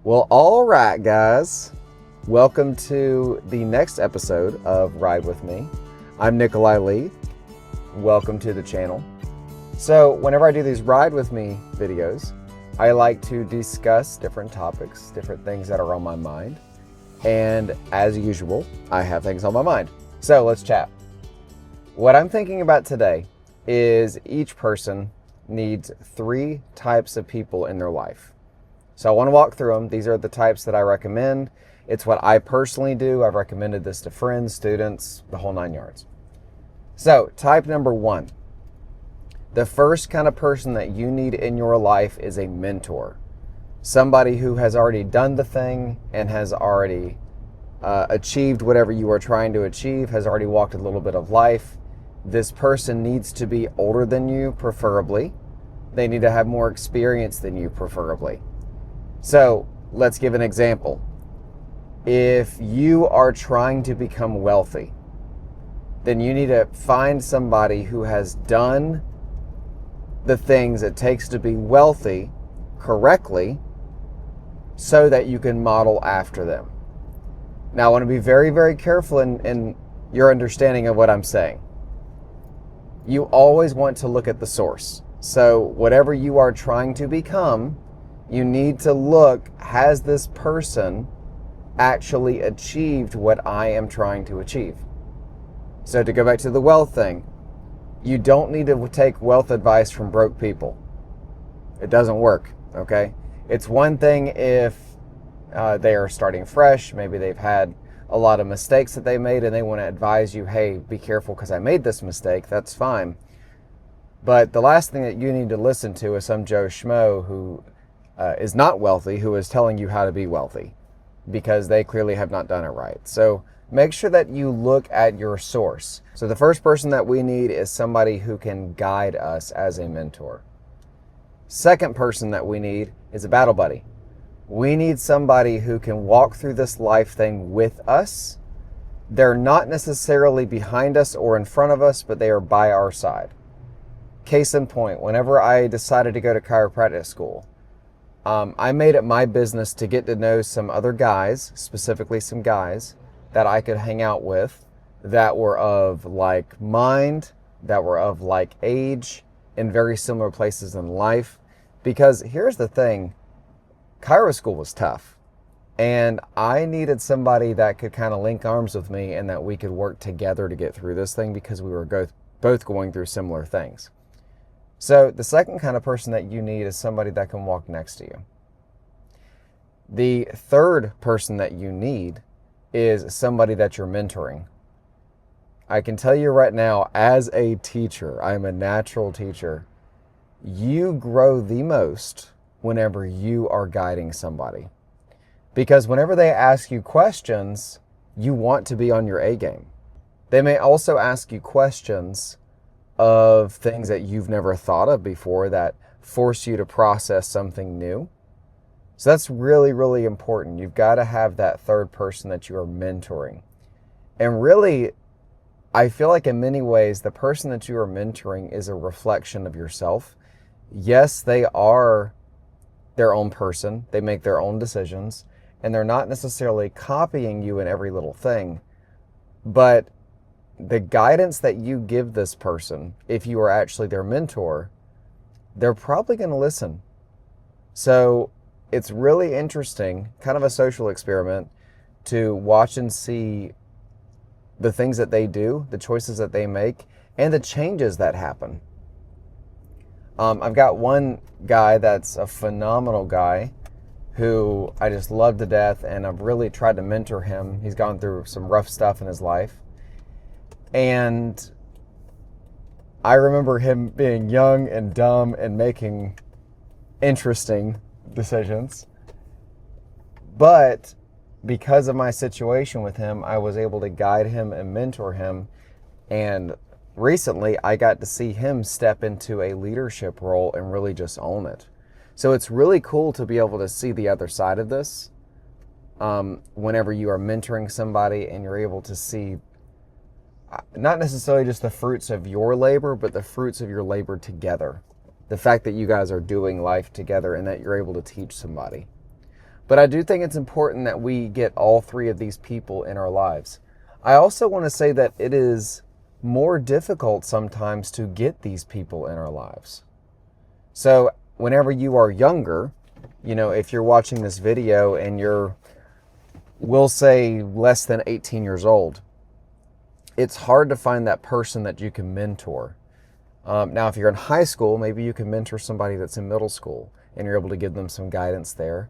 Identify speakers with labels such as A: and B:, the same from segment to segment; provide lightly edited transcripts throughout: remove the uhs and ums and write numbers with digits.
A: Well, all right, guys. Welcome to the next episode of Ride With Me. I'm Nikolai Lee. Welcome to the channel. So whenever I do these Ride With Me videos, I like to discuss different topics, different things that are on my mind. And as usual, I have things on my mind. So let's chat. What I'm thinking about today is each person needs 3 types of people in their life. So I want to walk through them. These are the types that I recommend. It's what I personally do. I've recommended this to friends, students, the whole 9 yards. So type number 1. The first kind of person that you need in your life is a mentor. Somebody who has already done the thing and has already achieved whatever you are trying to achieve, has already walked a little bit of life. This person needs to be older than you, preferably. They need to have more experience than you, preferably. So let's give an example. If you are trying to become wealthy, then you need to find somebody who has done the things it takes to be wealthy correctly so that you can model after them. Now, I want to be very, very careful in your understanding of what I'm saying. You always want to look at the source. So whatever you are trying to become, you need to look, has this person actually achieved what I am trying to achieve? So to go back to the wealth thing, you don't need to take wealth advice from broke people. It doesn't work, okay? It's one thing if they are starting fresh, maybe they've had a lot of mistakes that they made and they want to advise you, hey, be careful because I made this mistake. That's fine. But the last thing that you need to listen to is some Joe Schmo who is not wealthy, who is telling you how to be wealthy, because they clearly have not done it right. So make sure that you look at your source. So the first person that we need is somebody who can guide us as a mentor. Second person that we need is a battle buddy. We need somebody who can walk through this life thing with us. They're not necessarily behind us or in front of us, but they are by our side. Case in point, whenever I decided to go to chiropractic school, I made it my business to get to know some other guys, specifically some guys that I could hang out with that were of like mind, that were of like age, in very similar places in life. Because here's the thing, chiro school was tough. And I needed somebody that could kind of link arms with me and that we could work together to get through this thing because we were both going through similar things. So the second kind of person that you need is somebody that can walk next to you. The third person that you need is somebody that you're mentoring. I can tell you right now, as a teacher, I'm a natural teacher, you grow the most whenever you are guiding somebody. Because whenever they ask you questions, you want to be on your A game. They may also ask you questions of things that you've never thought of before that force you to process something new. So that's really, really important. You've got to have that third person that you are mentoring. And really, I feel like in many ways, the person that you are mentoring is a reflection of yourself. Yes, they are their own person. They make their own decisions, and they're not necessarily copying you in every little thing. But the guidance that you give this person, if you are actually their mentor, they're probably going to listen. So it's really interesting, kind of a social experiment, to watch and see the things that they do, the choices that they make, and the changes that happen. I've got one guy that's a phenomenal guy who I just love to death, and I've really tried to mentor him. He's gone through some rough stuff in his life. And I remember him being young and dumb and making interesting decisions. But because of my situation with him, I was able to guide him and mentor him. And recently, I got to see him step into a leadership role and really just own it. So it's really cool to be able to see the other side of this. Whenever you are mentoring somebody and you're able to see not necessarily just the fruits of your labor, but the fruits of your labor together. The fact that you guys are doing life together and that you're able to teach somebody. But I do think it's important that we get all three of these people in our lives. I also want to say that it is more difficult sometimes to get these people in our lives. So whenever you are younger, if you're watching this video and you're, we'll say, less than 18 years old, it's hard to find that person that you can mentor. Now, if you're in high school, maybe you can mentor somebody that's in middle school and you're able to give them some guidance there.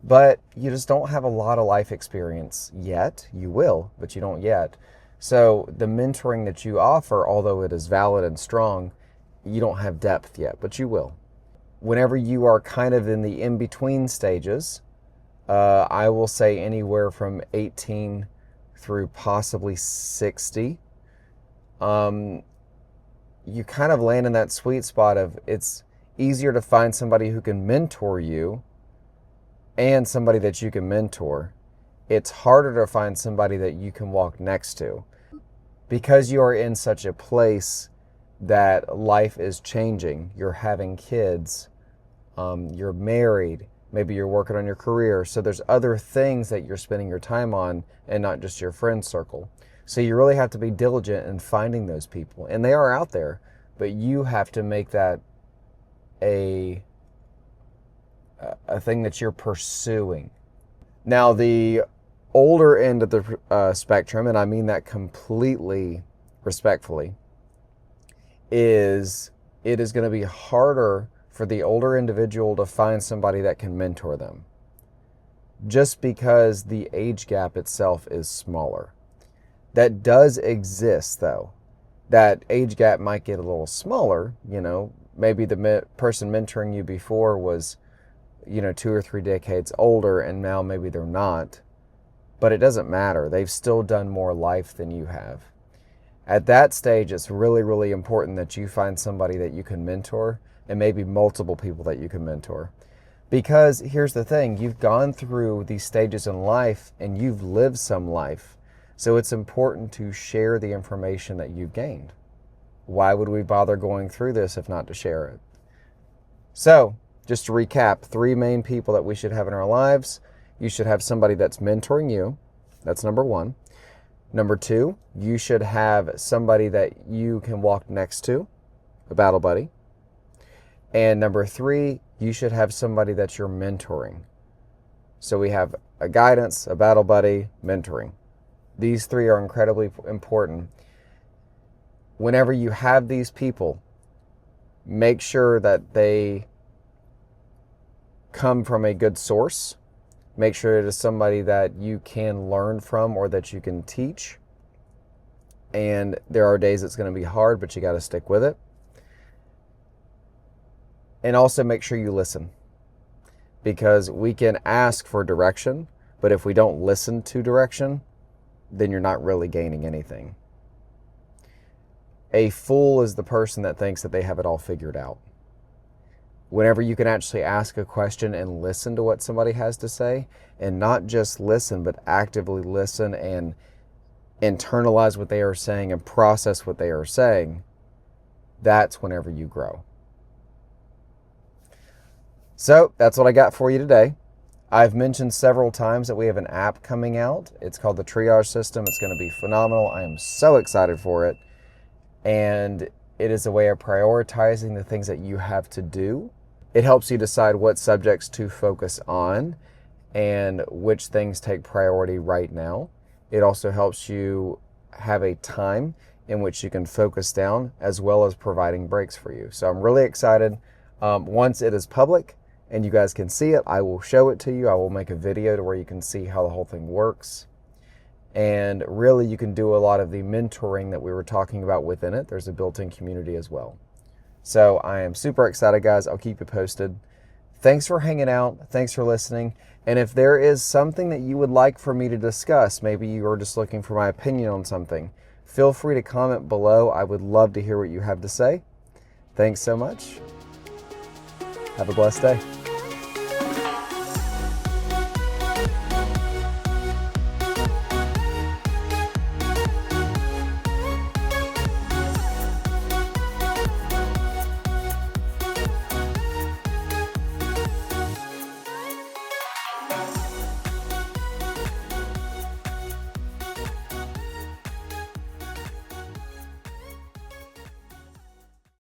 A: But you just don't have a lot of life experience yet. You will, but you don't yet. So the mentoring that you offer, although it is valid and strong, you don't have depth yet, but you will. Whenever you are kind of in the in-between stages, I will say anywhere from 18 through possibly 60, you kind of land in that sweet spot of it's easier to find somebody who can mentor you and somebody that you can mentor. It's harder to find somebody that you can walk next to because you are in such a place that life is changing. You're having kids, you're married, maybe you're working on your career. So there's other things that you're spending your time on and not just your friend circle. So you really have to be diligent in finding those people. And they are out there, but you have to make that a thing that you're pursuing. Now, the older end of the spectrum, and I mean that completely respectfully, is it is going to be harder for the older individual to find somebody that can mentor them, just because the age gap itself is smaller. That does exist, though. That age gap might get a little smaller. Maybe the person mentoring you before was 2 or 3 decades older, and now maybe they're not. But it doesn't matter. They've still done more life than you have. At that stage, it's really, really important that you find somebody that you can mentor, and maybe multiple people that you can mentor. Because here's the thing, you've gone through these stages in life and you've lived some life. So it's important to share the information that you've gained. Why would we bother going through this if not to share it? So, just to recap, 3 main people that we should have in our lives. You should have somebody that's mentoring you. That's number 1. Number 2, you should have somebody that you can walk next to, a battle buddy. And number 3, you should have somebody that you're mentoring. So we have a guidance, a battle buddy, mentoring. These 3 are incredibly important. Whenever you have these people, make sure that they come from a good source. Make sure it is somebody that you can learn from or that you can teach. And there are days it's going to be hard, but you got to stick with it. And also make sure you listen, because we can ask for direction, but if we don't listen to direction, then you're not really gaining anything. A fool is the person that thinks that they have it all figured out. Whenever you can actually ask a question and listen to what somebody has to say, and not just listen, but actively listen and internalize what they are saying and process what they are saying, that's whenever you grow. So that's what I got for you today. I've mentioned several times that we have an app coming out. It's called the Triage System. It's going to be phenomenal. I am so excited for it. And it is a way of prioritizing the things that you have to do. It helps you decide what subjects to focus on and which things take priority right now. It also helps you have a time in which you can focus down, as well as providing breaks for you. So I'm really excited. Once it is public and you guys can see it, I will show it to you. I will make a video to where you can see how the whole thing works. And really, you can do a lot of the mentoring that we were talking about within it. There's a built-in community as well. So I am super excited, guys. I'll keep you posted. Thanks for hanging out. Thanks for listening. And if there is something that you would like for me to discuss, maybe you are just looking for my opinion on something, feel free to comment below. I would love to hear what you have to say. Thanks so much. Have a blessed day.